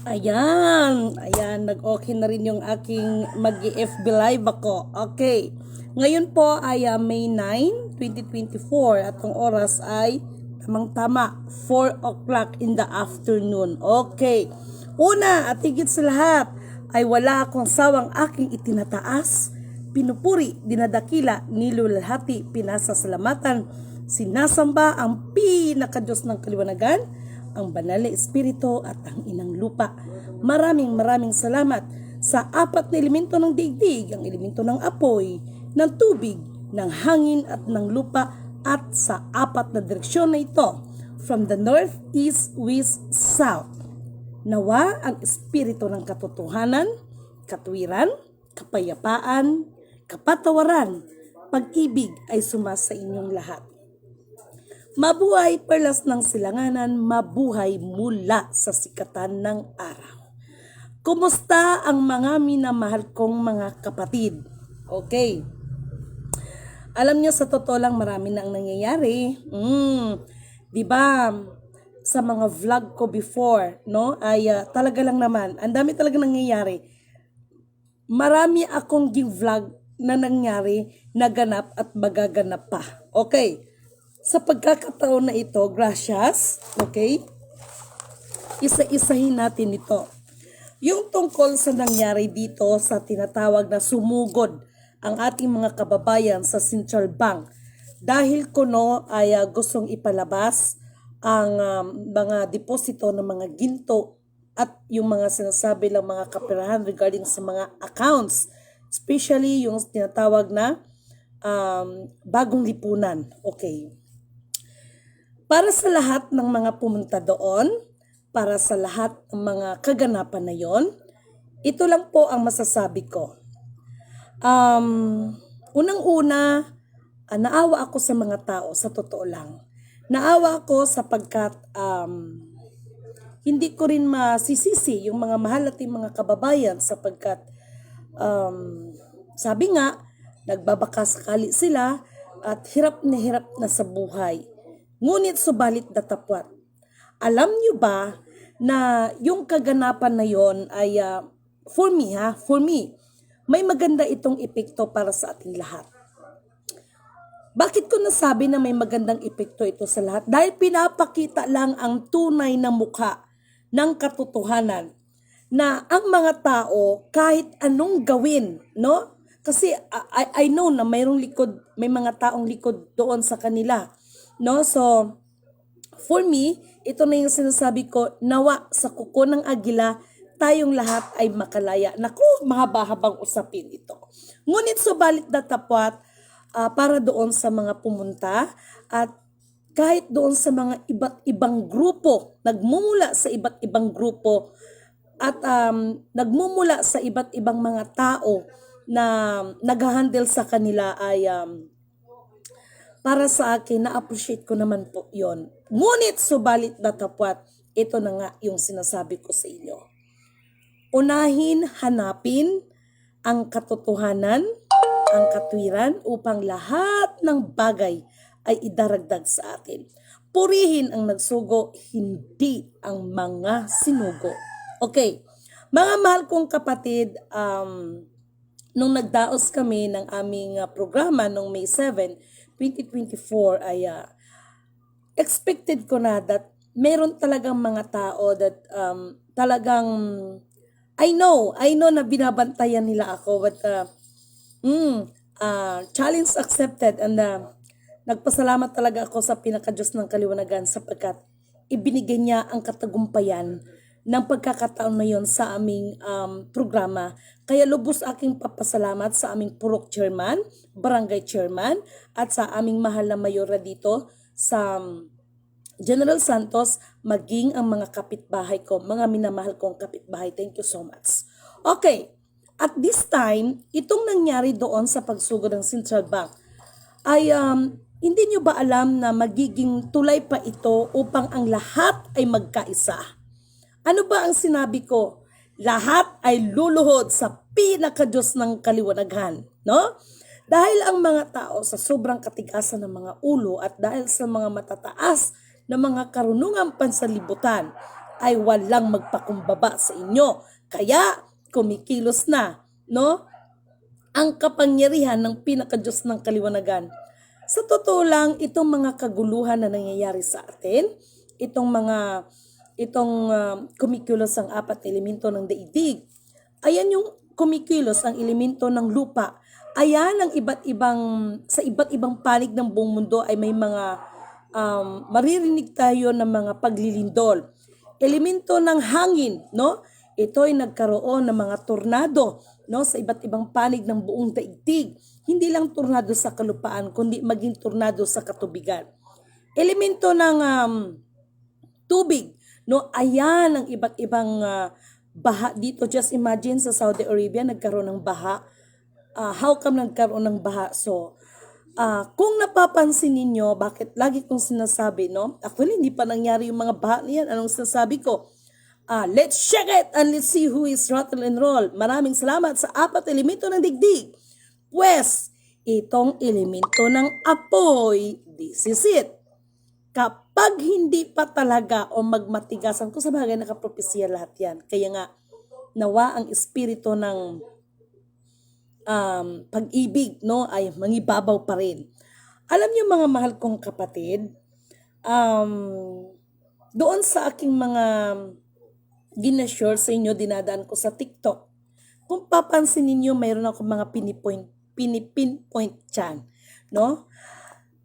Ayan, nag-okay na rin yung aking mag-FB live ako. Okay, ngayon po ay May 9, 2024 at ang oras ay tamang-tama, 4 o'clock in the afternoon. Okay, una at higit sa lahat ay wala akong sawang aking itinataas, pinupuri, dinadakila, nilulalhati, pinasasalamatan, sinasamba ang pinaka-Diyos ng kaliwanagan, ang banal na espiritu at ang inang lupa. Maraming salamat sa apat na elemento ng daigdig, ang elemento ng apoy, ng tubig, ng hangin at ng lupa, at sa apat na direksyon na ito, from the north, east, west, south. Nawa ang espiritu ng katotohanan, katwiran, kapayapaan, kapatawaran, pag-ibig ay sumasa inyong lahat. Mabuhay perlas ng silanganan, mabuhay mula sa sikatan ng araw. Kumusta ang mga minamahal kong mga kapatid? Okay. Alam niyo, sa totoo lang marami na ang nangyayari. Di ba? Sa mga vlog ko before, no? Ay talaga lang naman, ang dami talaga nangyayari. Marami akong vlog na nangyari, naganap at magaganap pa. Okay. Sa pagkakataon na ito, gracias, okay? Isa-isahin natin ito. Yung tungkol sa nangyari dito sa tinatawag na sumugod ang ating mga kababayan sa Central Bank. Dahil kuno ay gustong ipalabas ang mga deposito ng mga ginto at yung mga sinasabi lang mga kaperahan regarding sa mga accounts. Especially yung tinatawag na bagong lipunan. Okay. Para sa lahat ng mga pumunta doon, para sa lahat ng mga kaganapan na yon, ito lang po ang masasabi ko. Unang-una, naawa ako sa mga tao, sa totoo lang. Naawa ako sapagkat hindi ko rin masisisi yung mga mahal nating mga kababayan sapagkat sabi nga, nagbabaka sakali sila at hirap na sa buhay. Ngunit subalit datapwat. Alam niyo ba na yung kaganapan na yon ay for me, may maganda itong epekto para sa ating lahat. Bakit ko nasabi na may magandang epekto ito sa lahat? Dahil pinapakita lang ang tunay na mukha ng katotohanan na ang mga tao kahit anong gawin, no? Kasi I know na may mga taong likod doon sa kanila. No, so for me, ito na yung sinasabi ko, nawa sa kuko ng agila, tayong lahat ay makalaya. Naku, mahaba-habang usapin ito. Ngunit subalit datapwat para doon sa mga pumunta at kahit doon sa mga iba't ibang grupo, nagmumula sa iba't ibang grupo at nagmumula sa iba't ibang mga tao na nag-handle sa kanila ay para sa akin, na-appreciate ko naman po yon. Ngunit subalit datapwat, ito na nga yung sinasabi ko sa inyo. Unahin, hanapin ang katotohanan, ang katwiran upang lahat ng bagay ay idaragdag sa atin. Purihin ang nagsugo, hindi ang mga sinugo. Okay, mga mahal kong kapatid, nung nagdaos kami ng aming programa nung May 7, 2024 ay expected ko na that meron talagang mga tao that talagang I know na binabantayan nila ako but challenge accepted and nagpasalamat talaga ako sa pinaka-Diyos ng kaliwanagan sapagkat ibinigay niya ang katagumpayan ng pagkakataon na yon sa aming programa. Kaya lubos aking papasalamat sa aming purok chairman, barangay chairman, at sa aming mahal na mayora dito sa General Santos, maging ang mga kapitbahay ko, mga minamahal kong kapitbahay. Thank you so much. Okay, at this time, itong nangyari doon sa pagsugod ng Central Bank ay hindi nyo ba alam na magiging tulay pa ito upang ang lahat ay magkaisa? Ano ba ang sinabi ko? Lahat ay luluhod sa pinaka-Diyos ng kaliwanagan, no? Dahil ang mga tao sa sobrang katigasan ng mga ulo at dahil sa mga matataas na mga karunungang pansanlibutan ay walang magpakumbaba sa inyo. Kaya kumikilos na, no? Ang kapangyarihan ng pinakadiyos ng kaliwanagan. Sa totoo lang, itong mga kaguluhan na nangyayari sa atin, kumikilos ang apat na elemento ng daigdig. Ayan yung kumikilos ang elemento ng lupa. Ayan ang sa iba't ibang panig ng buong mundo ay may mga maririnig tayo ng mga paglilindol. Elemento ng hangin, no? Ito ay nagkaroon ng mga tornado, no, sa iba't ibang panig ng buong daigdig. Hindi lang tornado sa kalupaan, kundi maging tornado sa katubigan. Elemento ng tubig, no, ayan ang iba't ibang baha dito. Just imagine sa Saudi Arabia nagkaroon ng baha. How come nagkaroon ng baha? So, kung napapansin ninyo, bakit lagi kong sinasabi, no? Actually, hindi pa nangyari yung mga baha niyan. Anong sinasabi ko? Let's check it and let's see who is rattle and roll. Maraming salamat sa apat elemento ng digdig. Pues, itong elemento ng apoy, this is it. Kapag hindi pa talaga o magmatigasan, kung sa bagay nakapropesya lahat yan. Kaya nga, nawa ang espiritu ng pag-ibig, no, ay mangibabaw pa rin. Alam niyo mga mahal kong kapatid, doon sa aking mga ginashare sa inyo, dinadaan ko sa TikTok. Kung papansin ninyo, mayroon ako mga pinipinpoint dyan, no?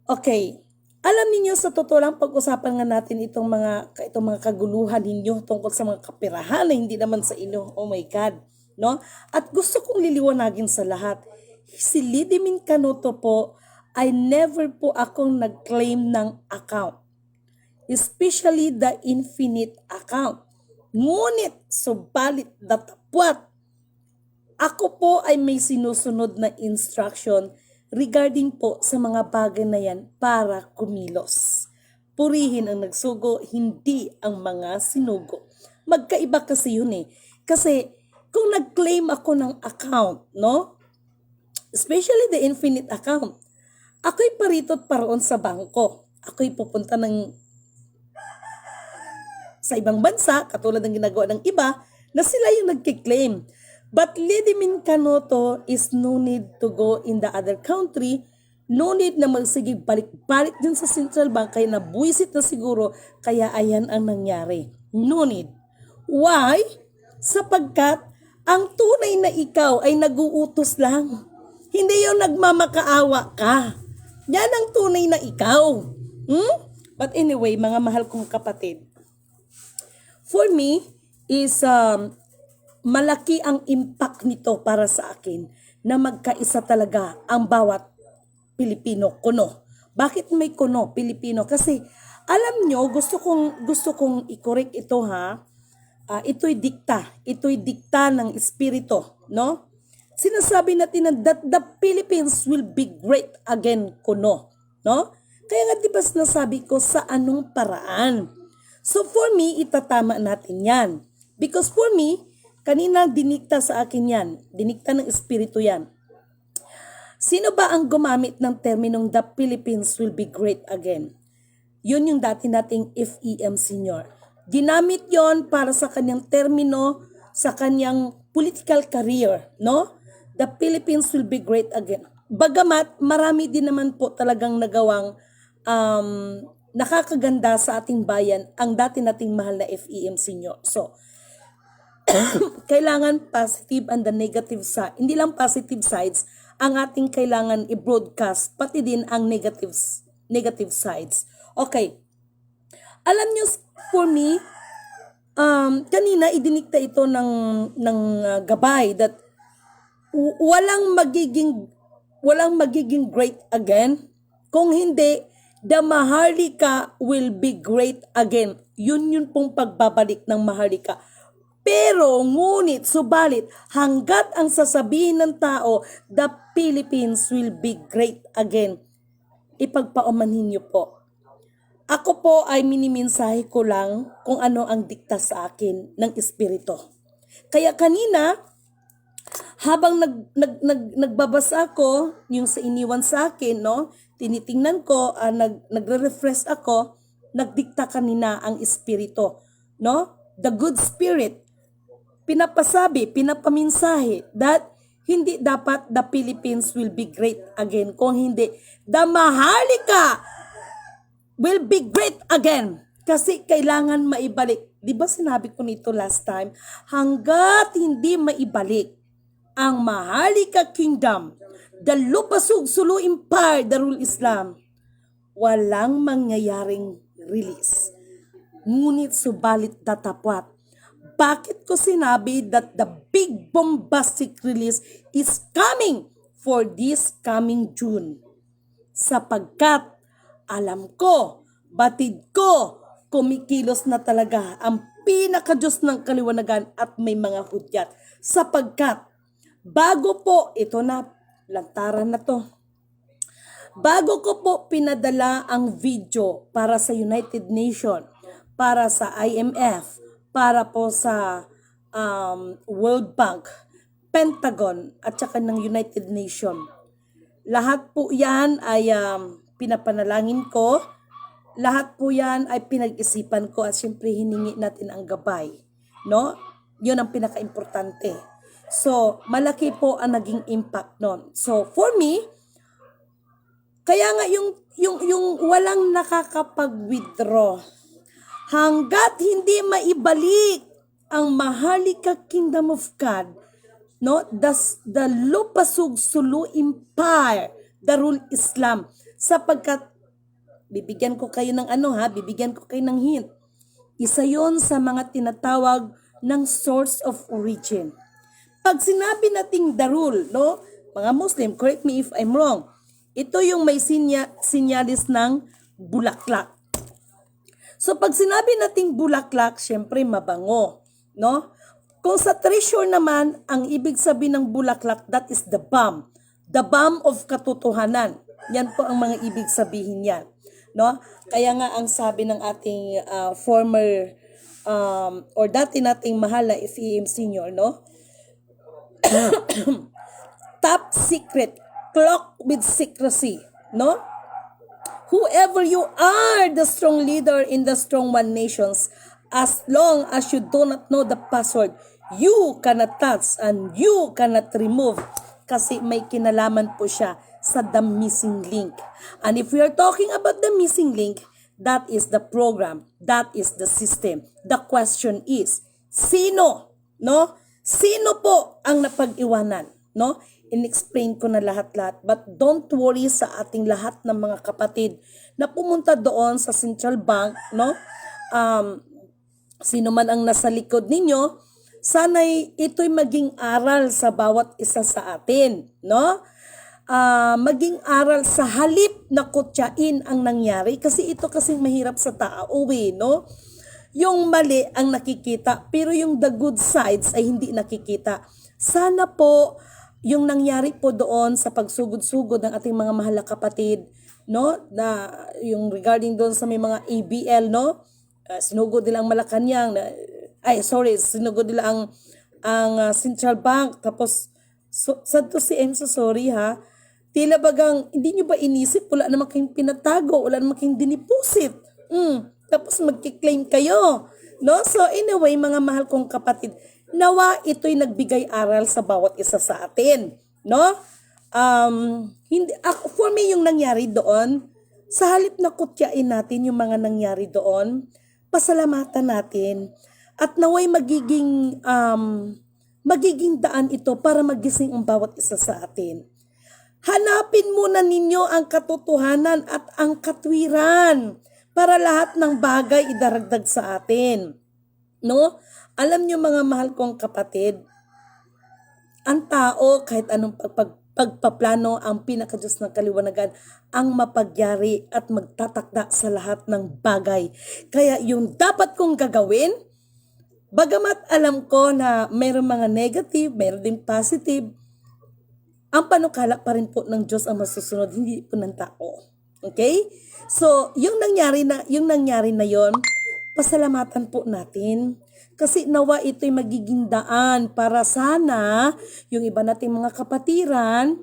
Okay. Alam niyo sa totoo lang, pag-usapan nga natin itong mga kaguluhan ninyo tungkol sa mga kapirahan na hindi naman sa inyo. Oh my God. No? At gusto kong liliwanagin sa lahat. Si Lidimin Canuto po ay never po akong nag-claim ng account. Especially the infinite account. Ngunit, subalit datapwat, ako po ay may sinusunod na instruction regarding po sa mga bagay na yan para kumilos. Purihin ang nagsugo, hindi ang mga sinugo. Magkaiba kasi yun eh. Kasi kung nag-claim ako ng account, no? Especially the infinite account, ako'y paritot paroon sa bangko. Ako'y pupunta sa ibang bansa, katulad ng ginagawa ng iba, na sila yung nagkiklaim. But Lidimin Canuto is no need to go in the other country, no need na magsigig balik-balik din sa Central Bank, kaya nabuisit na siguro, kaya ayan ang nangyari. No need. Why? Sapagkat ang tunay na ikaw ay nag-uutos lang. Hindi yung nagmamakaawa ka. Yan ang tunay na ikaw. But anyway, mga mahal kong kapatid, for me is malaki ang impact nito para sa akin na magkaisa talaga ang bawat Pilipino kuno. Bakit may kuno Pilipino? Kasi alam nyo, gusto kong i-correct ito ha. Ito'y dikta ng espiritu, no? Sinasabi natin that the Philippines will be great again kuno, no? Kaya nga diba sinasabi ko sa anong paraan? So for me, itatama natin yan. Because for me, kanina dinikta sa akin yan. Dinikta ng espiritu yan. Sino ba ang gumamit ng terminong the Philippines will be great again? Yun yung dati nating FEM Senior. Ginamit yon para sa kanyang termino, sa kanyang political career, no? The Philippines will be great again. Bagamat marami din naman po talagang nagawang nakakaganda sa ating bayan ang dati nating mahal na FEM Senior. So, kailangan positive and the negative side. Hindi lang positive sides ang ating kailangan i-broadcast, pati din ang negative sides. Okay. Alam nyo, for me, kanina idinikta ito ng gabay that walang magiging great again. Kung hindi, the Maharlika will be great again. Yun pong pagbabalik ng Maharlika. Pero, ngunit, subalit, hanggat ang sasabihin ng tao, the Philippines will be great again. Ipagpaumanhin niyo po. Ako po ay minimensahe ko lang kung ano ang dikta sa akin ng espiritu. Kaya kanina, habang nagbabasa ko, yung sa iniwan sa akin, no, tinitingnan ko, nagre-refresh ako, nagdikta kanina ang espiritu, no? the good spirit, pinapasabi, pinapaminsahe that hindi dapat the Philippines will be great again. Kung hindi, the Maharlika will be great again. Kasi kailangan maibalik. Di ba sinabi ko nito last time? Hanggat hindi maibalik ang Maharlika Kingdom, the Lupasug Sulu Empire, Darul Islam, walang mangyayaring release. Ngunit subalit datapwat. Bakit ko sinabi that the big bombastic release is coming for this coming June? Sapagkat alam ko, batid ko, kumikilos na talaga ang pinaka-Diyos ng kaliwanagan at may mga hudyat. Sapagkat, bago po, ito na, lantaran na to. Bago ko po pinadala ang video para sa United Nations, para sa IMF, para po sa World Bank, Pentagon, at saka ng United Nations. Lahat po yan ay pinapanalangin ko. Lahat po yan ay pinag-isipan ko at syempre hiningi natin ang gabay. No? Yun ang pinaka-importante. So, malaki po ang naging impact nun. So, for me, kaya nga yung walang nakakapag-withdraw, hanggat hindi maibalik ang Maharlika Kingdom of God, no, the Lupasug Sulu Empire, Darul Islam, sapagkat bibigyan ko kayo ng bibigyan ko kayo ng hint. Isa yon sa mga tinatawag ng source of origin. Pag sinabi nating Darul, no, mga Muslim, correct me if I'm wrong, ito yung may sinyalis ng bulaklak. So pag sinabi nating bulaklak, syempre mabango, no? Kung sa treasure naman, ang ibig sabihin ng bulaklak, that is the balm of katotohanan. Yan po ang mga ibig sabihin yan. No? Kaya nga ang sabi ng ating former or dati nating mahal na FEM senior, no? Top secret, cloak with secrecy, no? Whoever you are, the strong leader in the strong one nations, as long as you do not know the password, you cannot touch and you cannot remove kasi may kinalaman po siya sa the missing link. And if we are talking about the missing link, that is the program, that is the system. The question is, sino? No? Sino po ang napag-iwanan? No? In-explain ko na lahat-lahat. But don't worry sa ating lahat ng mga kapatid na pumunta doon sa Central Bank, no? Sino man ang nasa likod ninyo, sana'y ito'y maging aral sa bawat isa sa atin, no? Maging aral sa halip na kutyain ang nangyari kasi ito kasing mahirap sa tao, no? Yung mali ang nakikita pero yung the good sides ay hindi nakikita. Sana po yung nangyari po doon sa pagsugod-sugod ng ating mga mahal na kapatid, no? Na yung regarding doon sa may mga ABL, no? Sinugod nila ang Malacanang, sinugod nila ang Central Bank, tapos sad to si Enzo, sorry ha, tila bagang hindi nyo ba inisip, wala naman kayong pinatago, wala naman kayong diniposit, tapos magkiklaim kayo, no? So anyway, mga mahal kong kapatid, nawa ito'y nagbigay aral sa bawat isa sa atin, no? For me yung nangyari doon, sa halip na kutyain natin yung mga nangyari doon, pasalamatan natin at naway magiging daan ito para magising ang bawat isa sa atin. Hanapin muna ninyo ang katotohanan at ang katwiran para lahat ng bagay idaragdag sa atin. No? Alam nyo mga mahal kong kapatid, ang tao kahit anong pagpaplano, ang pinaka-Diyos ng kaliwanagan ang mapagyari at magtatakda sa lahat ng bagay. Kaya yung dapat kong gagawin, bagamat alam ko na mayroong mga negative, mayroong din positive, ang panukala pa rin po ng Diyos ang masusunod, hindi po ng tao. Okay? So, yung nangyari na yon, pasalamatan po natin. Kasi nawa ito'y magiging daan para sana yung iba nating mga kapatiran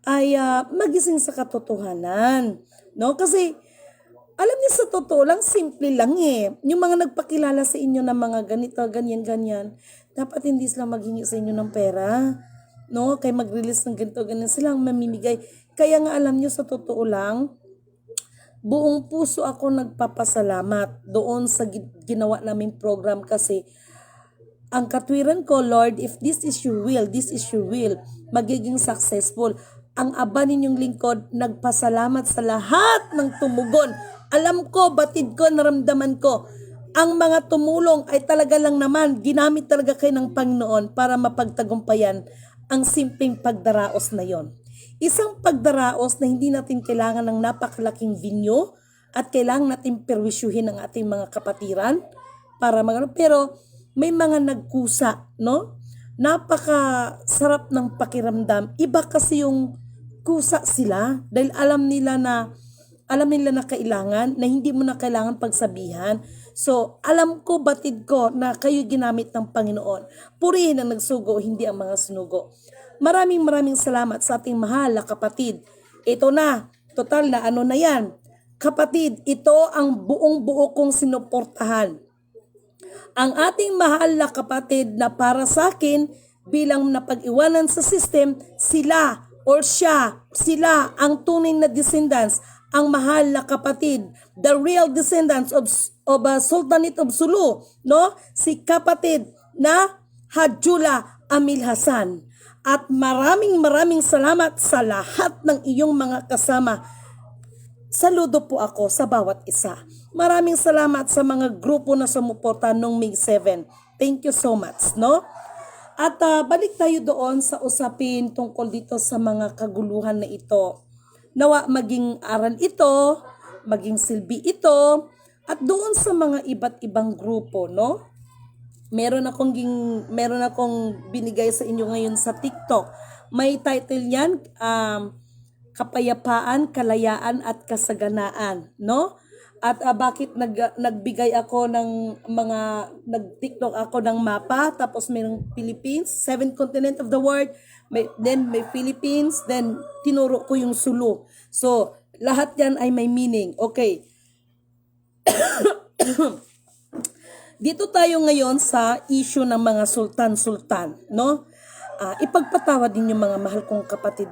ay magising sa katotohanan. No? Kasi Alam niyo sa totoo lang, simple lang eh. Yung mga nagpakilala sa inyo ng mga ganito, ganyan, ganyan, dapat hindi sila maghingi sa inyo ng pera. No? Kaya mag-release ng ganito, ganyan, sila ang mamimigay. Kaya nga alam niyo sa totoo lang, buong puso ako nagpapasalamat doon sa ginawa naming program kasi ang katwiran ko, Lord, if this is your will, this is your will, magiging successful. Ang aba ninyong lingkod, nagpasalamat sa lahat ng tumugon. Alam ko, batid ko, naramdaman ko, ang mga tumulong ay talaga lang naman, ginamit talaga kayo ng Panginoon para mapagtagumpayan ang simpleng pagdaraos na yon. Isang pagdaraos na hindi natin kailangan ng napakalaking venue at kailangan natin perwisyuhin ang ating mga kapatiran para pero may mga nagkusa, no? Napaka-sarap ng pakiramdam. Iba kasi yung kusa sila dahil alam nila na kailangan, na hindi mo na kailangan pagsabihan. So, alam ko, batid ko na kayo ginamit ng Panginoon. Purihin ang nagsugo, hindi ang mga sinugo. Maraming salamat sa ating mahal na kapatid. Ito na, total na ano na yan. Kapatid, ito ang buong-buo kong sinuportahan. Ang ating mahal na kapatid na para sa akin bilang napag-iwanan sa system, sila ang tunay na descendants, ang mahal na kapatid, the real descendants of Sultanate of Sulu, no? Si kapatid na Hajula Amil Hasan. At maraming salamat sa lahat ng iyong mga kasama. Saludo po ako sa bawat isa. Maraming salamat sa mga grupo na sumuporta nung May 7. Thank you so much, no? At balik tayo doon sa usapin tungkol dito sa mga kaguluhan na ito. Nawa maging aral ito, maging silbi ito, at doon sa mga iba't ibang grupo, no? Meron akong binigay sa inyo ngayon sa TikTok. May title yan, Kapayapaan, Kalayaan at Kasaganaan, no? At bakit nagbigay ako ng nag-TikTok ako ng mapa, tapos mayroong Philippines, 7 continent of the world, then may Philippines, then tinuro ko yung Sulu. So, lahat yan ay may meaning. Okay. Dito tayo ngayon sa issue ng mga sultan-sultan, no? Ipagpatawad din yung mga mahal kong kapatid.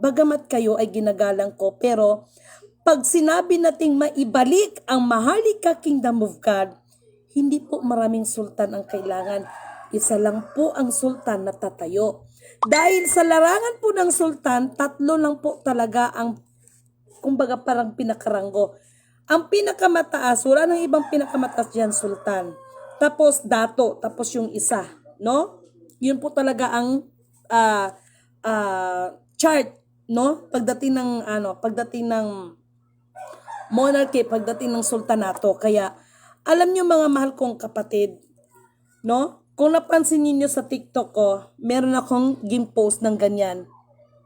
Bagamat kayo ay ginagalang ko, pero pag sinabi nating maibalik ang Maharlika Kingdom of God, hindi po maraming sultan ang kailangan. Isa lang po ang sultan na tatayo. Dahil sa larangan po ng sultan, 3 lang po talaga ang, kumbaga parang pinakaranggo. Ang pinakamataas, wala nang ibang pinakamataas dyan, sultan. Tapos dato, tapos yung isa, no? Yun po talaga ang chart, no? Pagdating ng monarchy, pagdating ng sultanato. Kaya alam niyo mga mahal kong kapatid, no? Kung napansin niyo sa TikTok ko, meron akong post ng ganyan,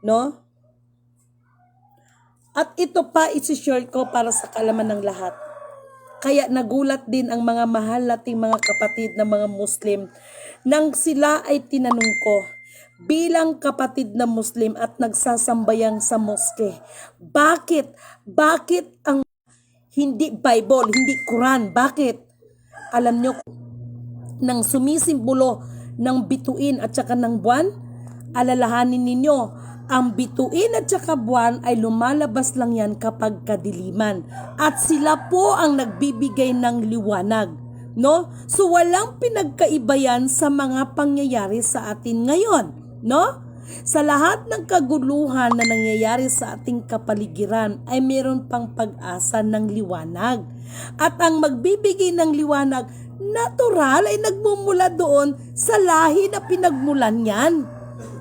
no? At ito pa isi-share ko para sa kalaman ng lahat. Kaya nagulat din ang mga mahal nating mga kapatid na mga Muslim nang sila ay tinanong ko bilang kapatid na Muslim at nagsasambayang sa moske. Bakit ang hindi Bible, hindi Quran? Bakit? Alam nyo, nang sumisimbolo ng bituin at saka ng buwan, alalahanin ninyo, ang bituin at saka buwan ay lumalabas lang yan kapag kadiliman. At sila po ang nagbibigay ng liwanag, no? So walang pinagkaiba yan sa mga pangyayari sa atin ngayon, no? Sa lahat ng kaguluhan na nangyayari sa ating kapaligiran ay meron pang pag-asa ng liwanag. At ang magbibigay ng liwanag, natural ay nagmumula doon sa lahi na pinagmulan yan.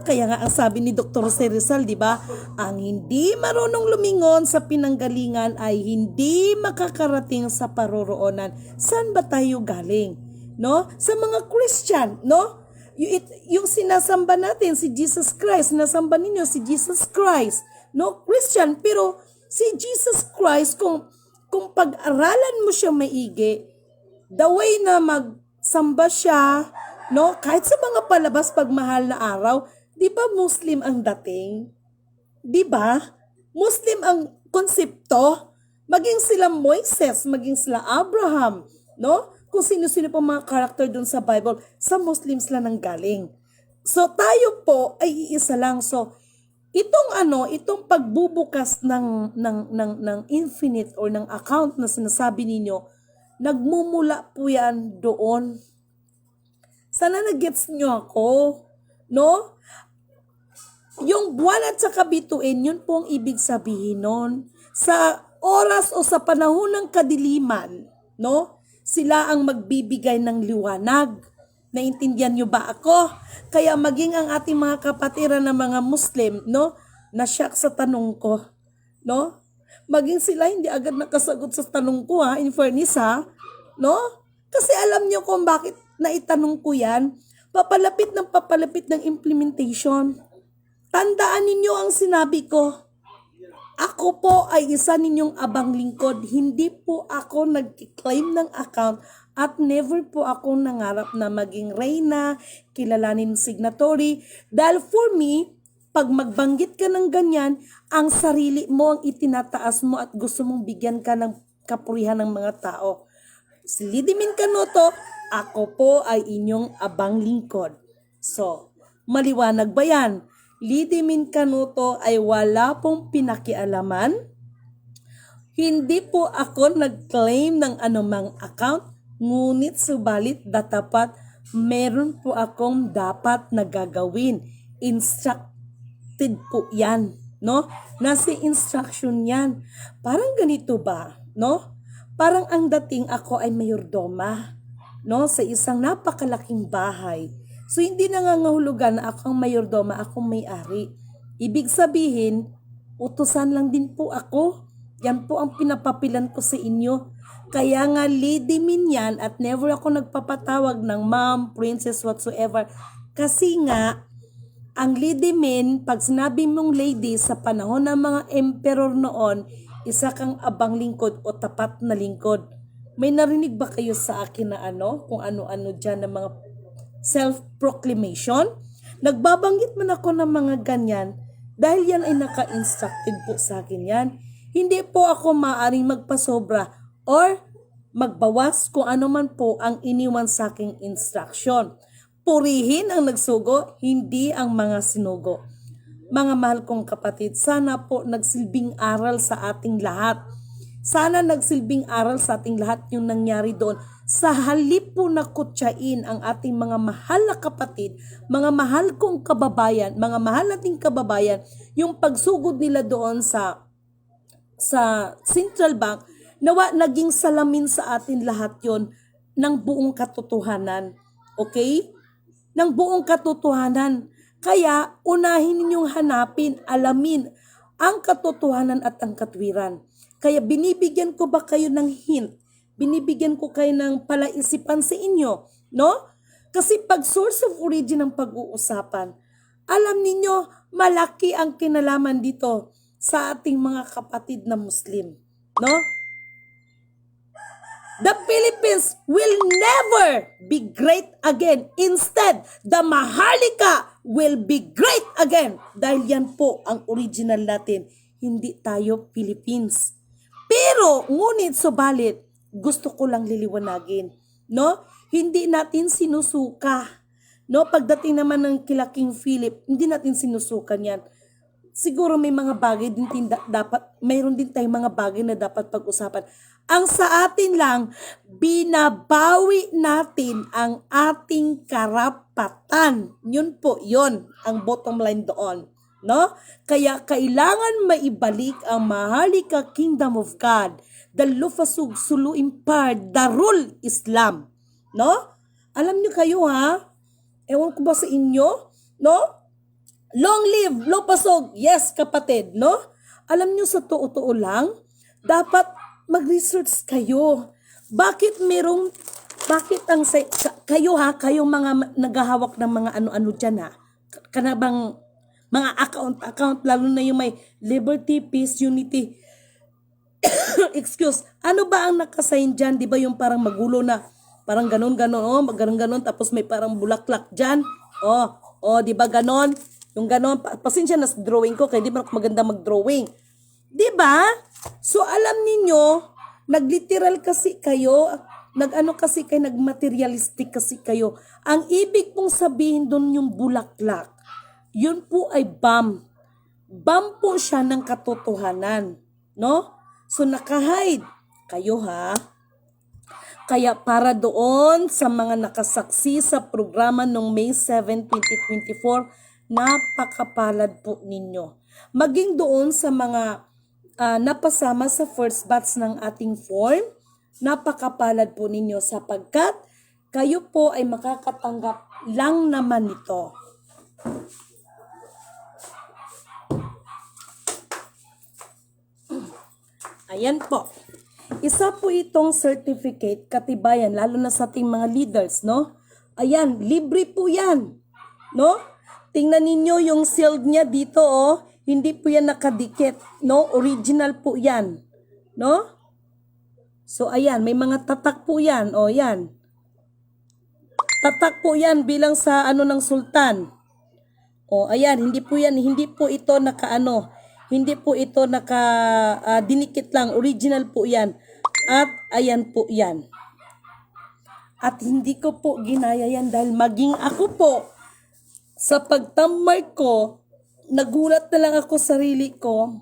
Kaya nga ang sabi ni Dr. Jose Rizal, di ba? Ang hindi marunong lumingon sa pinanggalingan ay hindi makakarating sa paroroonan. Saan ba tayo galing? No? Sa mga Christian, no? Yung sinasamba natin si Jesus Christ, sinasamba ninyo si Jesus Christ, no? Christian, pero si Jesus Christ kung pag-aralan mo siya maigi, the way na magsamba siya, no? Kahit sa mga palabas pagmahal na araw, di ba Muslim ang dating? Di ba? Muslim ang konsepto. Maging sila Moises, maging sila Abraham, no? Kung sino-sino pa mga character dun sa Bible, sa Muslims lang nanggaling. So tayo po ay iisa lang. So itong pagbubukas ng infinite or ng account na sinasabi ninyo, nagmumula po yan doon. Sana nag-gets nyo ako, no? Yung buwan at saka bituin, yun po ang ibig sabihin nun. Sa oras o sa panahon ng kadiliman, no? Sila ang magbibigay ng liwanag. Naintindihan nyo ba ako? Kaya maging ang ating mga kapatiran na mga Muslim, no? Na-shock sa tanong ko, no? Maging sila hindi agad nakasagot sa tanong ko, ha? In fairness, ha? No? Kasi alam nyo kung bakit naitanong ko yan. Papalapit ng implementation. Tandaan ninyo ang sinabi ko. Ako po ay isa ninyong abang lingkod. Hindi po ako nag-claim ng account at never po ako nangarap na maging reyna, kilalanin signatory. Dahil for me, pag magbanggit ka ng ganyan, ang sarili mo ang itinataas mo at gusto mong bigyan ka ng kapurihan ng mga tao. Si Lidimin Canuto, ako po ay inyong abang lingkod. So, maliwanag ba yan? Lidimin Canuto ay wala pong pinakialaman. Hindi po ako nag-claim ng anumang account, ngunit subalit datapat meron po akong dapat na gagawin. Instructed po yan, no? Nasa instruction yan. Parang ganito ba, no? Parang ang dating ako ay mayordoma, no? Sa isang napakalaking bahay. So, hindi nangangahulugan na ako ang mayordoma, akong may-ari. Ibig sabihin, utusan lang din po ako. Yan po ang pinapapilan ko sa inyo. Kaya nga, lady min yan at never ako nagpapatawag ng ma'am, princess, whatsoever. Kasi nga, ang lady min, pag sinabi mong lady sa panahon ng mga emperor noon, isa kang abang lingkod o tapat na lingkod. May narinig ba kayo sa akin na kung ano-ano dyan ng mga self-proclamation? Nagbabanggit man ako ng mga ganyan dahil yan ay naka-instructed po sa akin yan. Hindi po ako maaaring magpasobra or magbawas kung ano man po ang iniwan sa aking instruction. Purihin ang nagsugo, hindi ang mga sinugo. Mga mahal kong kapatid, sana po nagsilbing aral sa ating lahat. Sana nagsilbing aral sa ating lahat yung nangyari doon. Sa halip po na kutsain ang ating mga mahal na kapatid, mga mahal kong kababayan, mga mahal nating kababayan, yung pagsugod nila doon sa Central Bank, nawa naging salamin sa atin lahat yon ng buong katotohanan. Okay? Ng buong katotohanan. Kaya unahin ninyong hanapin, alamin ang katotohanan at ang katwiran. Kaya binibigyan ko ba kayo ng hint? Binibigyan ko kayo ng palaisipan sa inyo, no? Kasi pag source of origin ng pag-uusapan, alam ninyo, malaki ang kinalaman dito sa ating mga kapatid na Muslim, no? The Philippines will never be great again. Instead, the Maharlika will be great again. Dahil yan po ang original natin. Hindi tayo Philippines. Pero, ngunit subalit, gusto ko lang liliwanagin, no? Hindi natin sinusuka, no? Pagdating naman ng kila King Philip, hindi natin sinusukan yan. Siguro may mga bagay din dapat, mayroon din tayong mga bagay na dapat pag-usapan. Ang sa atin lang, binabawi natin ang ating karapatan. Yun po, yun ang bottom line doon. No? Kaya kailangan maibalik ang Maharlika Kingdom of God, the Lufasug Sulu Empire, Darul Islam. No? Alam niyo kayo ha? Ewan ko ba sa inyo? No? Long live Lupasug. Yes, kapatid, no? Alam niyo sa totoo lang, dapat mag-research kayo. Bakit kayo ha, kayong mga naghahawak ng mga ano-ano dyan ha? Kanabang mga account, lalo na yung may liberty, peace, unity. Excuse, ano ba ang nakasign dyan? Di ba yung parang magulo na, parang ganon, tapos may parang bulaklak dyan. Di ba ganon? Yung ganon, pasensya na sa drawing ko, kaya di ba maganda mag-drawing. 'Di ba? So alam ninyo, nagliteral kasi kayo, nagmaterialistic kasi kayo. Ang ibig pong sabihin doon yung bulaklak, yun po ay bomb. Bomb po siya ng katotohanan, no? So nakahide kayo ha. Kaya para doon sa mga nakasaksi sa programa noong May 7, 2024, napakapalad po ninyo. Maging doon sa mga napasama sa first batch ng ating form, napakapalad po ninyo sapagkat kayo po ay makakatanggap lang naman nito. Ayan po. Isa po itong certificate, katibayan, lalo na sa ating mga leaders, no? Ayan, libre po yan, no? Tingnan ninyo yung sealed niya dito, oh. Hindi po yan nakadikit, no? Original po yan, no? So, ayan, may mga tatak po yan, oh, yan. Tatak po yan bilang sa ng sultan. Oh, ayan, hindi po ito hindi po ito dinikit lang, original po yan. At ayan po yan. At hindi ko po ginaya yan dahil maging ako po, sa pagtammark ko, nagulat na lang ako sarili ko,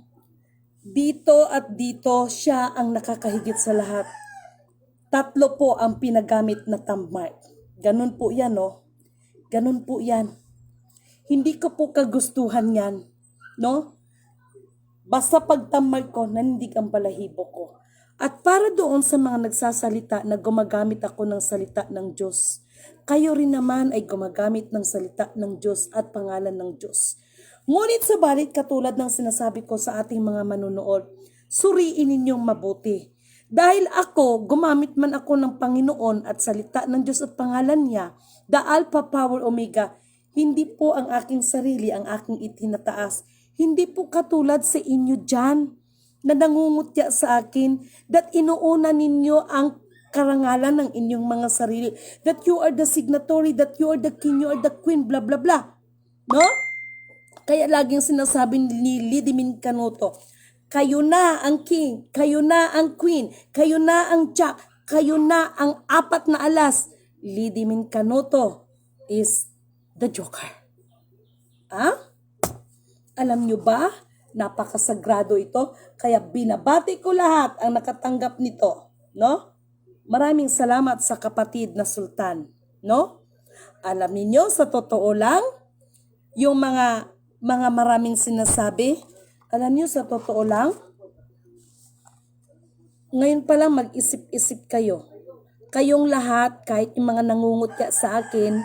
dito at dito siya ang nakakahigit sa lahat. 3 po ang pinagamit na thumbmark. Ganun po yan, no? Ganun po yan. Hindi ko po kagustuhan yan, no? Basta pagtammark ko, nandig ang balahibo ko. At para doon sa mga nagsasalita na gumagamit ako ng salita ng Diyos, kayo rin naman ay gumagamit ng salita ng Diyos at pangalan ng Diyos. Ngunit sabalit katulad ng sinasabi ko sa ating mga manunood, suriin ninyong mabuti. Dahil ako, gumamit man ako ng Panginoon at salita ng Diyos at pangalan niya, the Alpha Power Omega, hindi po ang aking sarili ang aking itinataas. Hindi po katulad sa inyo dyan na nangungutya sa akin that inuuna ninyo ang karangalan ng inyong mga sarili. That you are the signatory, that you are the king, you are the queen, blah blah blah. No? Kaya laging sinasabi ni Lidimin Canuto, kayo na ang king, kayo na ang queen, kayo na ang jack, kayo na ang 4 na alas. Lidimin Canuto is the joker. Alam nyo ba? Napakasagrado ito. Kaya binabati ko lahat ang nakatanggap nito. No? Maraming salamat sa kapatid na sultan. No? Alam niyo sa totoo lang, yung mga maraming sinasabi, alam niyo sa totoo lang, ngayon pa lang mag-isip-isip kayo. Kayong lahat, kahit yung mga nangungutya sa akin,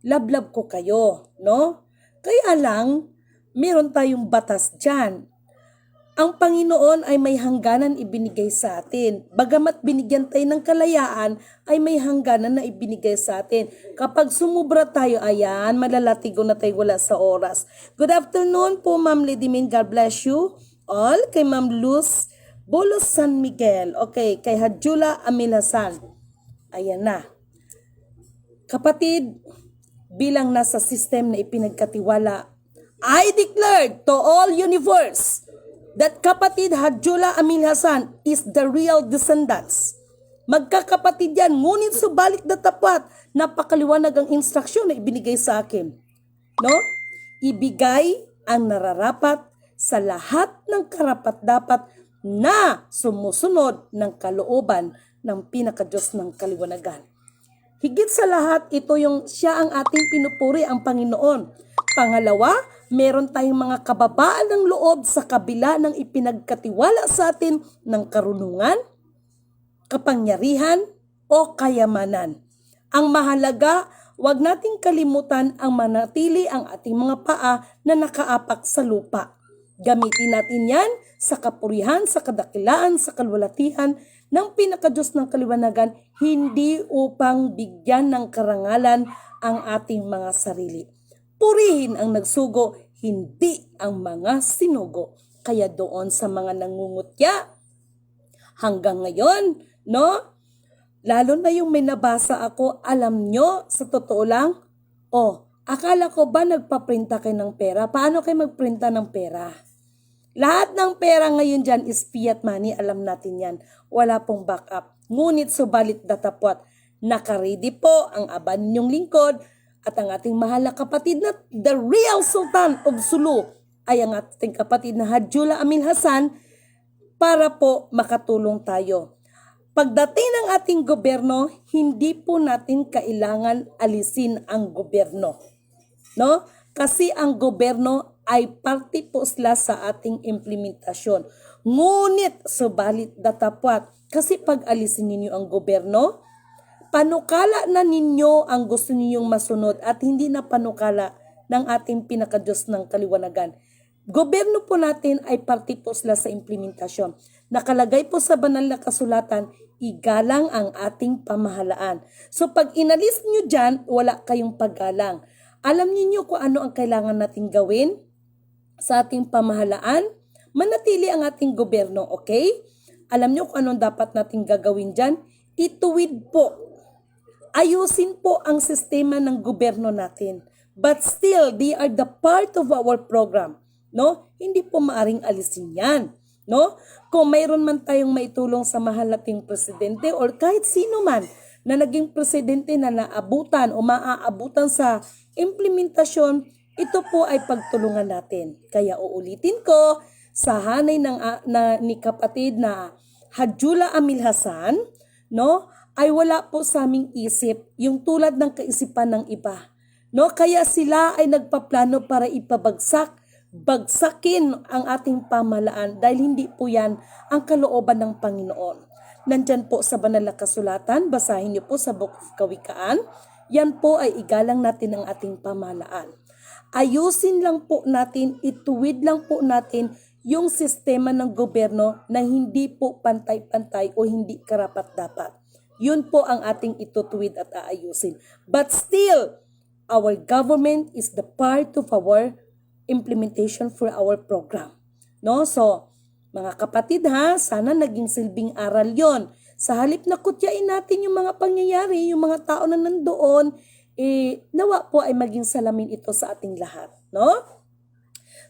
lablab ko kayo, no? Kaya lang, meron tayong batas dyan. Ang Panginoon ay may hangganan ibinigay sa atin. Bagamat binigyan tayo ng kalayaan, ay may hangganan na ibinigay sa atin. Kapag sumubra tayo, ayan, malalatigo na tayo wala sa oras. Good afternoon po, Ma'am Lidimin. God bless you all. Kay Ma'am Luz Bolos San Miguel. Okay, kay Hadjula Amilasan. Ayan na. Kapatid, bilang nasa system na ipinagkatiwala, I declared to all universe that kapatid Hadjula Amilasan is the real descendants. Magkakapatid yan, ngunit subalit na tapat, napakaliwanag ang instruksyon na ibinigay sa akin. No? Ibigay ang nararapat sa lahat ng karapat-dapat na sumusunod ng kalooban ng pinakadiyos ng kaliwanagan. Higit sa lahat, siya ang ating pinupuri, ang Panginoon. Pangalawa, meron tayong mga kababaan ng loob sa kabila ng ipinagkatiwala sa atin ng karunungan, kapangyarihan, o kayamanan. Ang mahalaga, huwag nating kalimutan ang manatili ang ating mga paa na nakaapak sa lupa. Gamitin natin yan sa kapurihan, sa kadakilaan, sa kalwalatihan ng pinakadiyos ng kaliwanagan, hindi upang bigyan ng karangalan ang ating mga sarili. Purihin ang nagsugo, hindi ang mga sinugo. Kaya doon sa mga nangungutya, hanggang ngayon, no? Lalo na yung may nabasa ako, alam nyo, sa totoo lang, akala ko ba nagpaprinta kayo ng pera? Paano kayo magprinta ng pera? Lahat ng pera ngayon dyan is fiat money, alam natin yan. Wala pong backup. Ngunit subalit datapwat, nakaready po ang aba ninyong lingkod at ang ating mahal na kapatid na the real Sultan of Sulu ay ang ating kapatid na Hadjula Amil Hasan para po makatulong tayo. Pagdating ng ating gobyerno, hindi po natin kailangan alisin ang gobyerno. No? Kasi ang gobyerno ay parte po sila sa ating implementasyon. Ngunit, subalit datapwat, kasi pag alisin ninyo ang gobyerno, panukala na ninyo ang gusto ninyong masunod at hindi na panukala ng ating pinakadiyos ng kaliwanagan. Gobyerno po natin ay parte po sila sa implementasyon. Nakalagay po sa banal na kasulatan, igalang ang ating pamahalaan. So pag inalis nyo dyan, wala kayong paggalang. Alam niyo kung ano ang kailangan natin gawin sa ating pamahalaan? Manatili ang ating gobyerno, okay? Alam niyo kung anong dapat natin gagawin dyan? Ituwid po. Ayusin po ang sistema ng gobyerno natin. But still, they are the part of our program. No? Hindi po maaring alisin yan. No? Kung mayroon man tayong maitulong sa mahal nating presidente or kahit sino man na naging presidente na naabutan o maaabutan sa implementasyon, ito po ay pagtulungan natin. Kaya uulitin ko, sa hanay ni kapatid na Hadjula Amil Hasan, no, ay wala po sa aming isip yung tulad ng kaisipan ng iba. No, kaya sila ay nagpaplano para bagsakin ang ating pamahalaan dahil hindi po yan ang kalooban ng Panginoon. Nandyan po sa banal na kasulatan, basahin niyo po sa Book of Kawikaan, yan po ay igalang natin ang ating pamahalaan. Ayusin lang po natin, ituwid lang po natin yung sistema ng gobyerno na hindi po pantay-pantay o hindi karapat-dapat. Yun po ang ating itutuwid at aayusin. But still, our government is the part of our implementation for our program. No? So, mga kapatid ha, sana naging silbing aral yon. Sa halip na kutyain natin yung mga pangyayari, yung mga tao na nandoon, nawa po ay maging salamin ito sa ating lahat. No?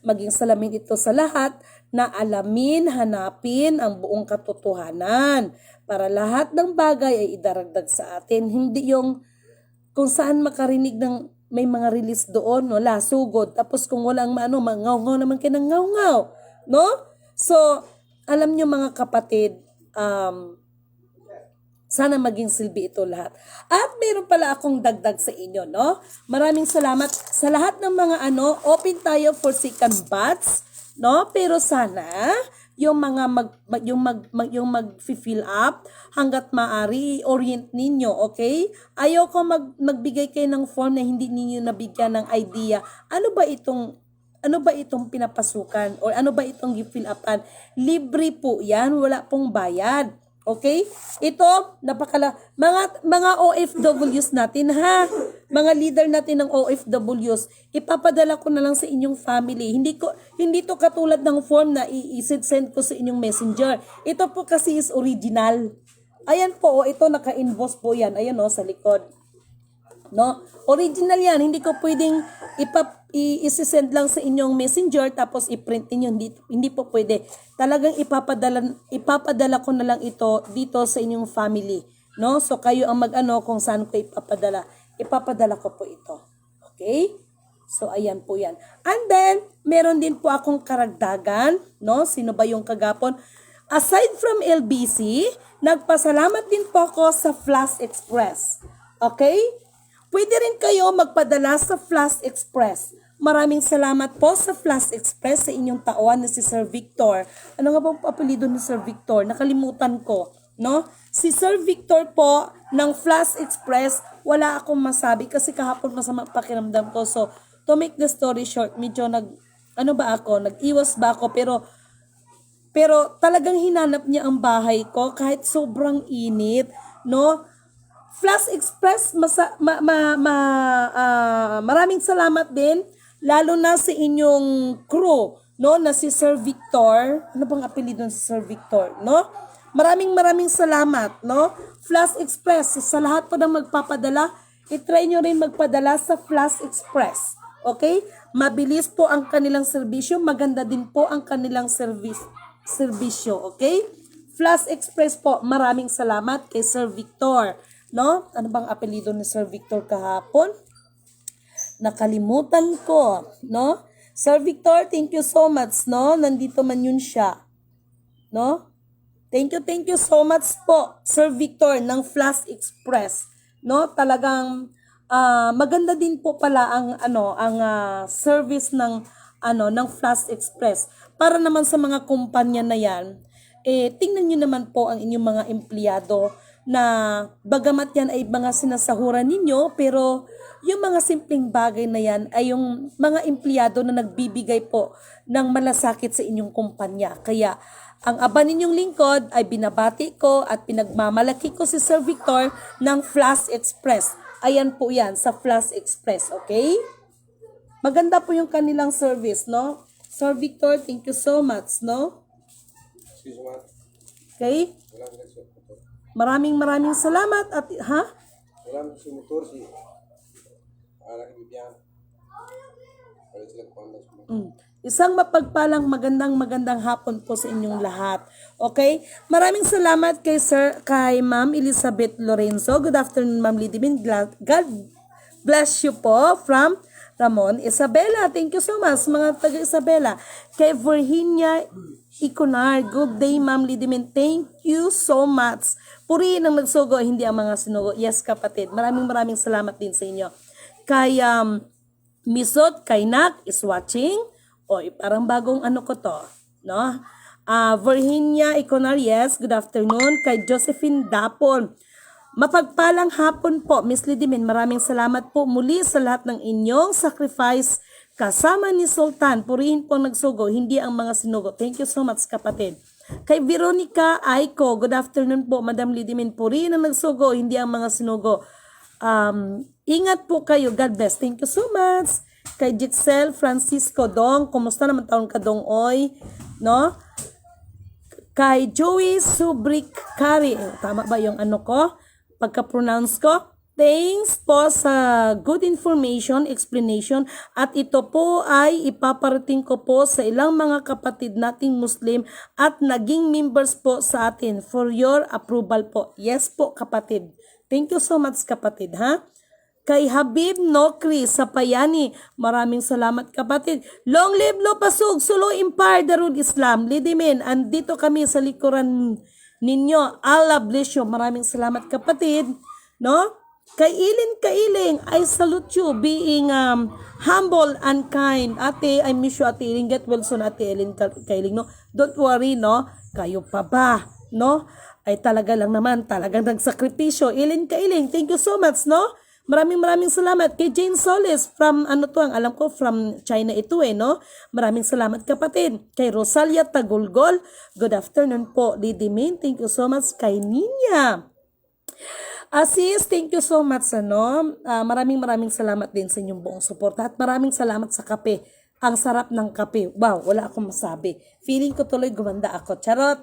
Maging salamin ito sa lahat na alamin, hanapin ang buong katotohanan para lahat ng bagay ay idaragdag sa atin. Hindi yung kung saan makarinig ng may mga release doon, wala, sugod. Tapos kung walang mangaw-ngaw naman kayo ng ngaw-ngaw. No? So, alam nyo mga kapatid, sana maging silbi ito lahat. At meron pala akong dagdag sa inyo, no? Maraming salamat sa lahat ng mga open tayo for second batch, no? Pero sana yung mga yung mag-fill up hangga't maaari orient ninyo, okay? Ayoko magbigay kayo ng form na hindi ninyo nabigyan ng idea. Ano ba itong pinapasukan or ano ba itong i-fill upan? Libre po 'yan, wala pong bayad. Okay? Ito, mga OFWs natin ha. Mga leader natin ng OFWs, ipapadala ko na lang sa inyong family. Hindi to katulad ng form na i-send ko sa inyong messenger. Ito po kasi is original. Ayan po, ito naka-invoice po yan. Ayan sa likod. No? Original yan. Hindi ko pwedeng i-send lang sa inyong messenger tapos i-print niyo. Hindi po pwede. Talagang ipapadala ko na lang ito dito sa inyong family. No? So kayo ang kung saan ko ipapadala. Ipapadala ko po ito. Okay? So ayan po yan. And then, meron din po akong karagdagan. No? Sino ba yung kagapon? Aside from LBC, nagpasalamat din po ako sa Flash Express. Okay? Pwede rin kayo magpadala sa Flash Express. Maraming salamat po sa Flash Express sa inyong tauhan na si Sir Victor. Ano nga ba ang apelido ni Sir Victor? Nakalimutan ko. No? Si Sir Victor po ng Flash Express, wala akong masabi kasi kahapon masama pakiramdam ko. So, to make the story short, medyo nag-iwas ba ako pero talagang hinanap niya ang bahay ko kahit sobrang init, no? Flash Express, maraming salamat din, lalo na sa inyong crew, no, na si Sir Victor. Ano bang apelido ng Sir Victor, no? Maraming salamat, no? Flash Express, sa lahat po ng magpapadala, i-try nyo rin magpadala sa Flash Express. Okay? Mabilis po ang kanilang serbisyo, maganda din po ang kanilang serbisyo, okay? Flash Express po, maraming salamat kay Sir Victor, no? Ano bang apelyido ni Sir Victor kahapon? Nakalimutan ko, no? Sir Victor, thank you so much, no? Nandito man yun siya, no? Thank you so much po, Sir Victor ng Flash Express, no? Talagang maganda din po pala ang service ng Flash Express. Para naman sa mga kumpanya na 'yan, tingnan niyo naman po ang inyong mga empleyado na bagamat yan ay mga sinasahuran ninyo, pero yung mga simpleng bagay na yan ay yung mga empleyado na nagbibigay po ng malasakit sa inyong kumpanya. Kaya ang aba ninyong lingkod ay binabati ko at pinagmamalaki ko si Sir Victor ng Flash Express. Ayan po yan sa Flash Express, okay? Maganda po yung kanilang service, no? Sir Victor, thank you so much, no? Okay? Maraming salamat at, ha? Isang mapagpalang magandang hapon po sa inyong lahat. Okay? Maraming salamat kay Ma'am Elizabeth Lorenzo. Good afternoon, Ma'am Lidibin. God bless you po from Ramon Isabela. Thank you so much, mga taga Isabela. Kay Virginia Iconar. Good day, Ma'am Lidibin. Thank you so much. Purihin ang nagsugo, hindi ang mga sinugo. Yes, kapatid. Maraming salamat din sa inyo. Kay Misot Kainak is watching. Parang bagong ko to, no? Virginia Iconar, yes, good afternoon. Kay Josephine Dapon, mapagpalang hapon po, Miss Lidimin, maraming salamat po muli sa lahat ng inyong sacrifice kasama ni Sultan. Purihin po nagsugo, hindi ang mga sinugo. Thank you so much, kapatid. Kay Veronica Aiko, good afternoon po, Madam Lidimin. Purihin ang nagsugo, hindi ang mga sinugo. Ingat po kayo, God bless. Thank you so much. Kay Jixel Francisco Dong, kumusta naman taon ka Dong Oy, no? Kay Joey Subrik Kari, tama ba yung pagka-pronounce ko? Thanks po sa good information, explanation, at ito po ay ipaparating ko po sa ilang mga kapatid nating Muslim at naging members po sa atin for your approval po. Yes po, kapatid. Thank you so much, kapatid, ha? Kay Habib Nokri sa Payani, maraming salamat, kapatid. Long live Lo Pasug, Sulu Empire, Darul Islam, Lidimin, andito kami sa likuran ninyo. Allah bless you. Maraming salamat, kapatid, no? Kay Ilin Kailing, I salute you being humble and kind. Ate, I miss you, Ate Ilin. Get well soon, Ate Ilin Kailing, no? Don't worry, no? Kayo pa ba, no? Ay talaga lang naman, talagang nagsakripisyo. Ilin Kailing, thank you so much, no? Maraming salamat kay Jane Solis from alam ko from China ito no? Maraming salamat, kapatid. Kay Rosalia Tagulgol, good afternoon po. Lidimin, thank you so much. Kay Ninya Asis, thank you so much, maraming salamat din sa inyong buong suporta at maraming salamat sa kape. Ang sarap ng kape. Wow, wala akong masabi. Feeling ko tuloy gumanda ako. Charot.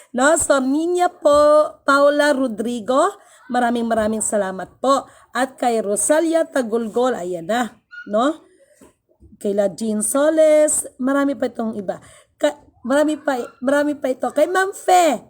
No, so Ninya po, Paula Rodrigo, maraming salamat po. At kay Rosalia Tagulgol, ayan na, no? Kay La Jean Soles, marami pa itong iba. Marami pa ito. Kay Ma'am Fee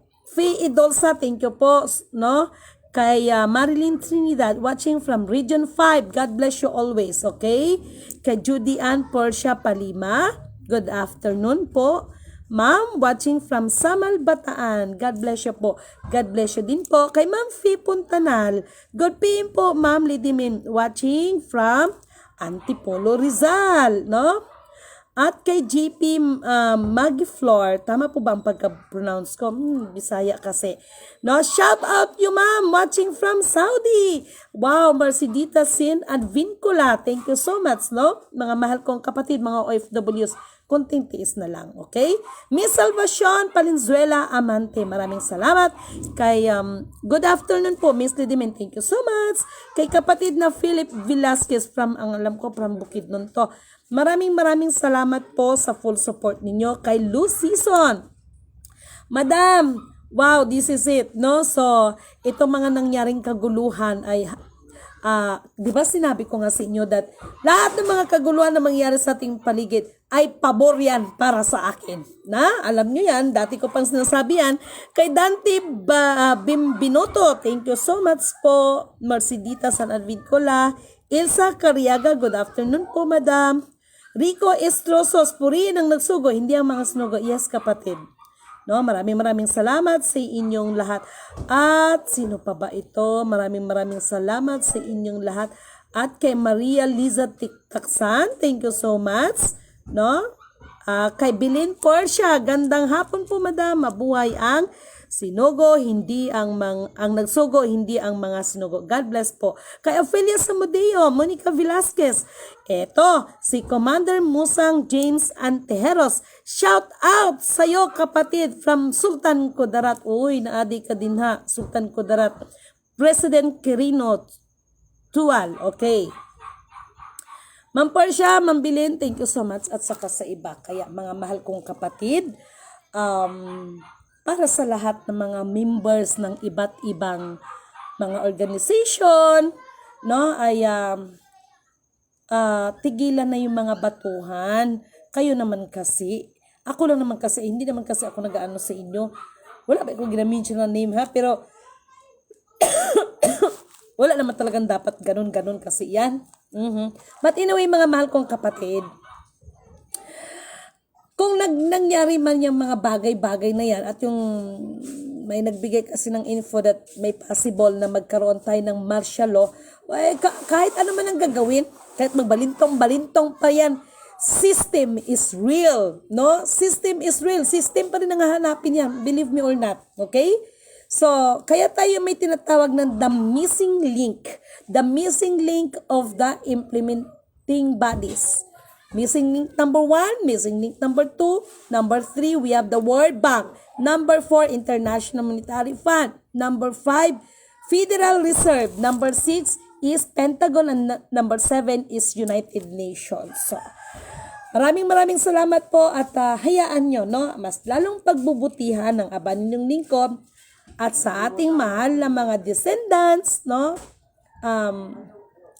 Idolsa, thank you po, no? Kay Marilyn Trinidad, watching from Region 5. God bless you always, okay? Kay Judy Ann Portia Palima, good afternoon po. Ma'am, watching from Samal, Bataan. God bless you po. God bless you din po. Kay Ma'am Fee Puntanal, good PM po, Ma'am Lidimin, watching from Antipolo, Rizal, no? At kay GP Maggie Flor, tama po ba ang pagka-pronounce ko? Bisaya kasi. No, shout out you, ma'am, watching from Saudi. Wow, Mercedita Sin Advincula. Thank you so much, no? Mga mahal kong kapatid, mga OFWs, kunting tiis na lang, okay? Miss Salvacion Palenzuela Amante, maraming salamat. Kay good afternoon po, Miss Lidimin, thank you so much. Kay kapatid na Philip Velasquez from, ang alam ko, from Bukidnon to. Maraming salamat po sa full support ninyo. Kay Luz Season, Madam, wow, this is it, no? So, itong mga nangyaring kaguluhan ay Di ba sinabi ko nga sa inyo that lahat ng mga kaguluhan na mangyayari sa ating paligid ay pabor yan para sa akin. Alam nyo yan, dati ko pang sinasabi yan. Kay Dante Bimbinoto, thank you so much po. Mercedita San Advincola, Ilsa Cariaga, good afternoon po, madam. Rico Estrosos, purihin ang nagsugo, hindi ang mga sinugo. Yes, kapatid. Maraming salamat sa inyong lahat. At sino pa ba ito? Maraming salamat sa inyong lahat. At kay Maria Liza Tikaksan, thank you so much. Kay Bilin Portia, gandang hapon po, madam. Mabuhay ang sinugo, hindi ang nagsugo, hindi ang mga sinugo. God bless po. Kay Ophelia Samudeo, Monica Velasquez. Eto, si Commander Musang James Antejeros. Shout out sa'yo, kapatid, from Sultan Kudarat. Uy, naadi ka din ha, Sultan Kudarat. President Quirino Tual, okay. Ma'am Portia, Ma'am Bilin, thank you so much at saka sa iba. Kaya mga mahal kong kapatid, para sa lahat ng mga members ng iba't ibang mga organization, ay tigilan na yung mga batuhan. Kayo naman kasi, ako lang naman kasi, hindi naman kasi ako nag-aano sa inyo. Wala ba akong ginamention na name ha, pero wala naman talagang dapat ganun kasi yan. But anyway, mga mahal kong kapatid, kung nangyari man yung mga bagay-bagay na yan at yung may nagbigay kasi ng info that may possible na magkaroon tayo ng martial law, kahit ano man ang gagawin, kahit magbalintong-balintong pa yan, system is real, System is real. System pa rin ang hahanapin yan, believe me or not, okay? So, kaya tayo may tinatawag ng the missing link of the implementing bodies. Missing link number 1, missing link number 2, number 3, we have the World Bank. Number 4, International Monetary Fund. Number 5, Federal Reserve. Number 6 is Pentagon and number 7 is United Nations. So, maraming salamat po at hayaan nyo, mas lalong pagbubutihan ng aba ninyong lingkod at sa ating mahal na mga descendants,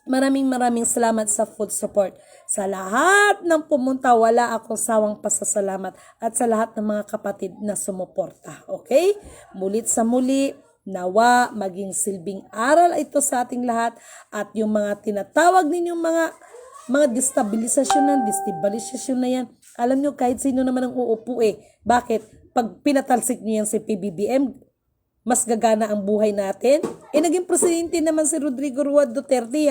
maraming salamat sa food support. Sa lahat ng pumunta, wala akong sawang pasasalamat at sa lahat ng mga kapatid na sumuporta. Okay? Mulit sa muli, nawa maging silbing aral ito sa ating lahat at yung mga tinatawag ninyong mga destabilisasyon na yan. Alam nyo, kahit sino naman ang uupo Bakit? Pag pinatalsik nyo yan si PBBM, mas gagana ang buhay natin. Naging presidente naman si Rodrigo Roa Duterte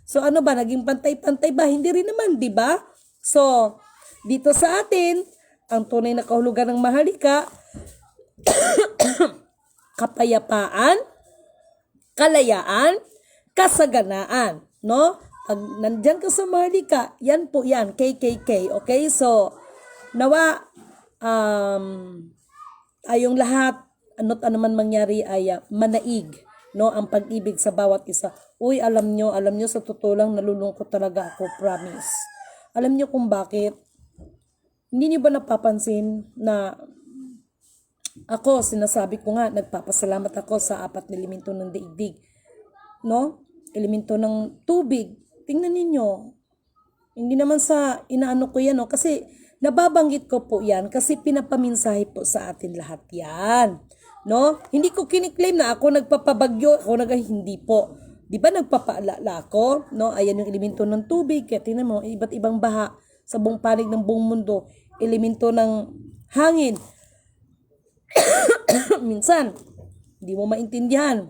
So ano ba, naging pantay-pantay ba? Hindi rin naman, di ba? So, dito sa atin, ang tunay na kahulugan ng maharlika, kapayapaan, kalayaan, kasaganaan, Pag nandyan ka sa maharlika, yan po yan, KKK, okay? So, nawa, ayong lahat, ano't ano man mangyari ay manaig, ang pag-ibig sa bawat isa. Uy, alam nyo, sa totoo lang, nalulungkot talaga ako, promise. Alam nyo kung bakit? Hindi nyo ba napapansin na ako, sinasabi ko nga, nagpapasalamat ako sa 4 na elemento ng daigdig. Elemento ng tubig. Tingnan ninyo. Hindi naman sa inaano ko yan, kasi nababanggit ko po yan kasi pinapaminsahe po sa atin lahat yan. Hindi ko kiniklaim na ako nagpapabagyo, hindi po. Di ba nagpapaalala ako? Ayan yung elemento ng tubig. Kaya tingnan mo, iba't ibang baha sa buong panig ng buong mundo. Elemento ng hangin. Minsan, hindi mo maintindihan.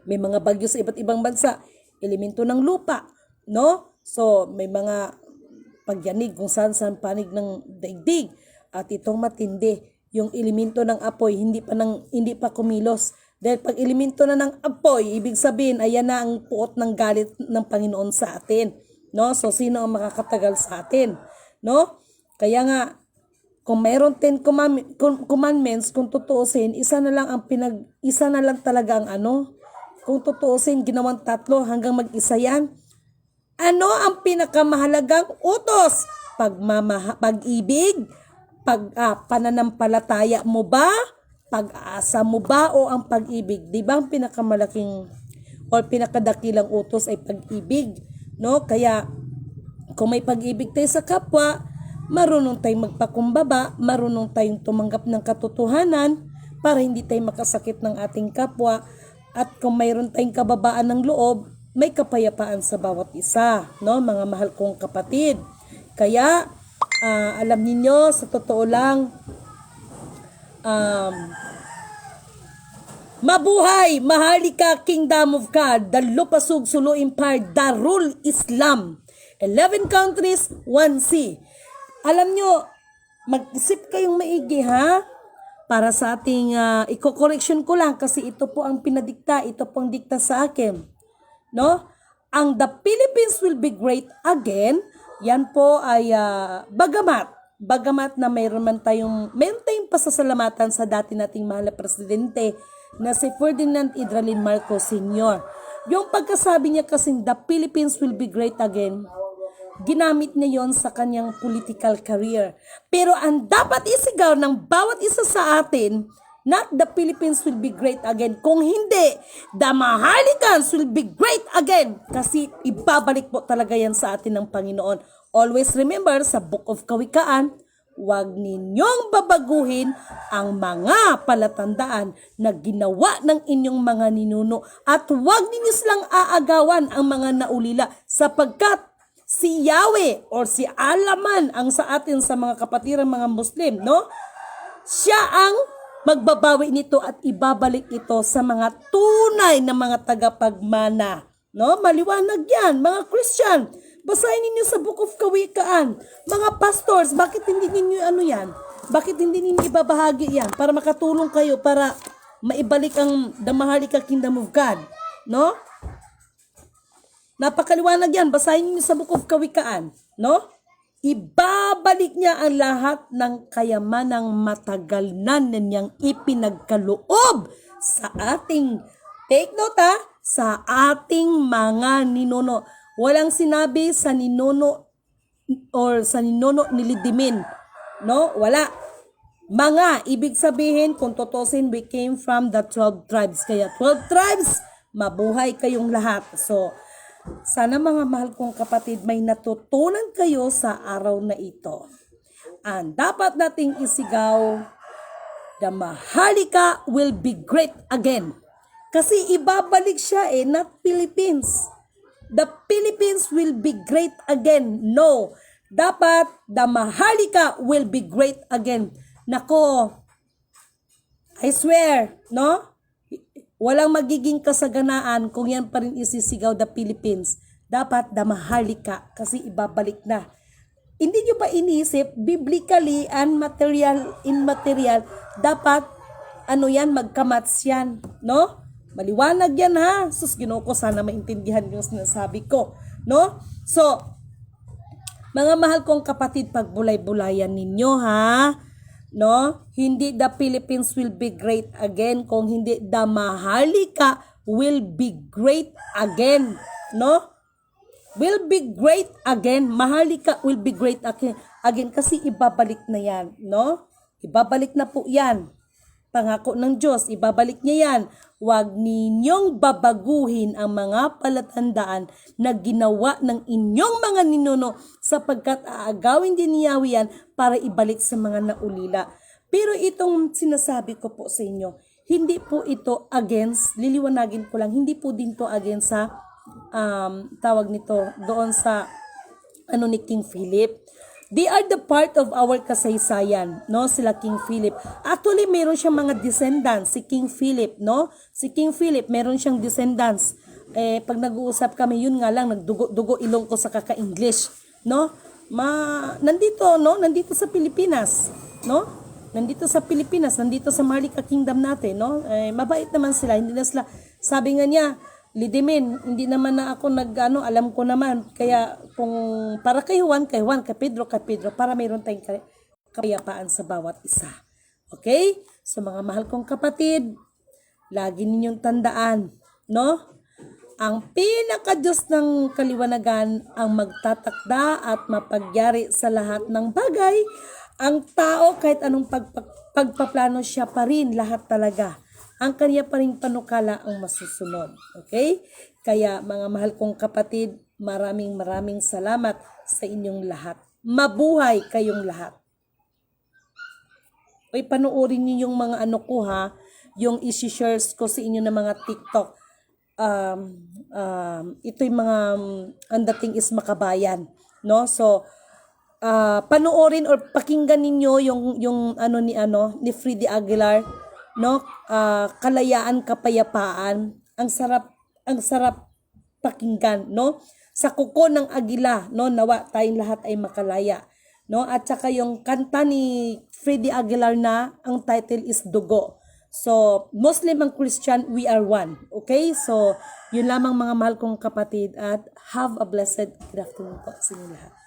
May mga bagyo sa iba't ibang bansa. Elemento ng lupa. So, may mga pagyanig kung saan panig ng daigdig. At itong matindi, yung elemento ng apoy, hindi pa kumilos. Dahil pag elemento na ng apoy, ibig sabihin, ayan na ang puot ng galit ng Panginoon sa atin. So, sino ang makakatagal sa atin? Kaya nga, kung mayroon 10 commandments, kung tutuusin, isa na lang talaga ang kung tutuusin, ginawang 3 hanggang mag-isa yan. Ano ang pinakamahalagang utos? Pag-ibig? Pananampalataya mo ba? Pag-asa mo ba o ang pag-ibig? Di ba ang pinakamalaking o or pinakadakilang utos ay pag-ibig, no? Kaya kung may pag-ibig tayo sa kapwa, marunong tayong magpakumbaba, marunong tayong tumanggap ng katotohanan para hindi tayo makasakit ng ating kapwa, at kung mayroon tayong kababaan ng loob, may kapayapaan sa bawat isa, no? Mga mahal kong kapatid. Kaya alam niyo, sa totoo lang, mabuhay, mahalika, Kingdom of God, the Lupasug Sulu Empire, Darul Islam, 11 countries, 1 sea. Alam nyo, mag-isip kayong maigi, ha? Para sa ating, i-correction ko lang kasi ito po ang pinadikta, ito po ang dikta sa akin. No? Ang The Philippines will be great again, yan po ay bagamat na mayroon tayong pasasalamatan sa dati nating mahal na presidente na si Ferdinand Idralin Marcos Sr. Yung pagkasabi niya kasing the Philippines will be great again, ginamit niya yon sa kanyang political career. Pero ang dapat isigaw ng bawat isa sa atin, not the Philippines will be great again. Kung hindi, the Mahalikans will be great again. Kasi ibabalik po talaga yan sa atin ng Panginoon. Always remember sa Book of Kawikaan, huwag ninyong babaguhin ang mga palatandaan na ginawa ng inyong mga ninuno, at huwag ninyo silang aagawan ang mga naulila, sapagkat si Yahweh or si Alaman ang sa atin sa mga kapatirang mga Muslim, no? Siya ang magbabawi nito at ibabalik ito sa mga tunay na mga tagapagmana, no? Maliwanag yan, mga Christian. Basahin ninyo sa Book of Kawikaan. Mga pastors, bakit hindi ninyo yan? Bakit hindi ninyo ibabahagi yan? Para makatulong kayo, para maibalik ang the Maharlika Kingdom of God, no? Napakaliwanag yan. Basahin niyo sa Book of Kawikaan, no? Ibabalik niya ang lahat ng kayamanang matagal na niyang ipinagkaloob sa ating, take note sa ating mga ninuno. Walang sinabi sa ninuno or sa ninuno ni Lidimin, no? Wala. Mga, ibig sabihin, kung tutusin, we came from the 12 tribes. Kaya 12 tribes, mabuhay kayong lahat. So, sana mga mahal kong kapatid, may natutunan kayo sa araw na ito. Ang dapat nating isigaw, the Maharlika will be great again. Kasi ibabalik siya not Philippines. The Philippines will be great again. No, dapat the Maharlika will be great again. Nako, I swear, no? Walang magiging kasaganaan kung yan pa rin isisigaw the Philippines. Dapat the Maharlika kasi ibabalik na. Hindi nyo ba inisip, biblically and immaterial, dapat magkamats yan, no? Maliwanag yan, ha? Sus, Ginoo ko, sana maintindihan yung sinasabi ko, no? So, mga mahal kong kapatid, pagbulay-bulayan ninyo, ha? No? Hindi the Philippines will be great again, kung hindi the Maharlika will be great again, no? Will be great again. Maharlika will be great again kasi ibabalik na yan, no? Ibabalik na po yan. Pangako ng Diyos, ibabalik niya yan. Huwag ninyong babaguhin ang mga palatandaan na ginawa ng inyong mga ninuno, sapagkat aagawin din ni Yahweh yan para ibalik sa mga naulila. Pero itong sinasabi ko po sa inyo, hindi po ito against, liliwanagin ko lang, hindi po din to against sa tawag nito doon sa ni King Philip. They are the part of our kasaysayan, no? Sila King Philip. Actually, meron siyang mga descendants, si King Philip, no? Si King Philip, meron siyang descendants. Pag nag-uusap kami, yun nga lang, nagdugo ilong ko sa kaka-English, no? Nandito, no? Nandito sa Pilipinas, no? Nandito sa Pilipinas, nandito sa Maharlika Kingdom natin, no? Mabait naman sila, hindi na sila, sabi nga niya, Lidimin, hindi naman na ako alam ko naman. Kaya kung para kay Juan, kay Pedro, para mayroon tayong kapayapaan sa bawat isa. Okay? So mga mahal kong kapatid, lagi ninyong tandaan, no? Ang pinaka-Diyos ng kaliwanagan ang magtatakda at mapagyari sa lahat ng bagay. Ang tao, kahit anong pagpaplano siya pa rin, lahat talaga. ang kanya pa ring panukala ang masusunod. Okay? Kaya mga mahal kong kapatid, maraming salamat sa inyong lahat. Mabuhay kayong lahat. Uy, panoorin niyo yung mga ano ko ha, yung isi-shares ko sa inyo na mga TikTok. Ito yung mga, ang dating is makabayan. No? So, panoorin or pakinggan ninyo yung ni Freddy Aguilar, no? Kalayaan, kapayapaan. Ang sarap pakinggan, no? Sa kuko ng agila, no? Nawa tayong lahat ay makalaya, no? At saka yung kanta ni Freddy Aguilar na ang title is Dugo. So, Muslim and Christian, we are one. Okay? So, yun lamang mga mahal kong kapatid at have a blessed good afternoon po sa inyo lahat.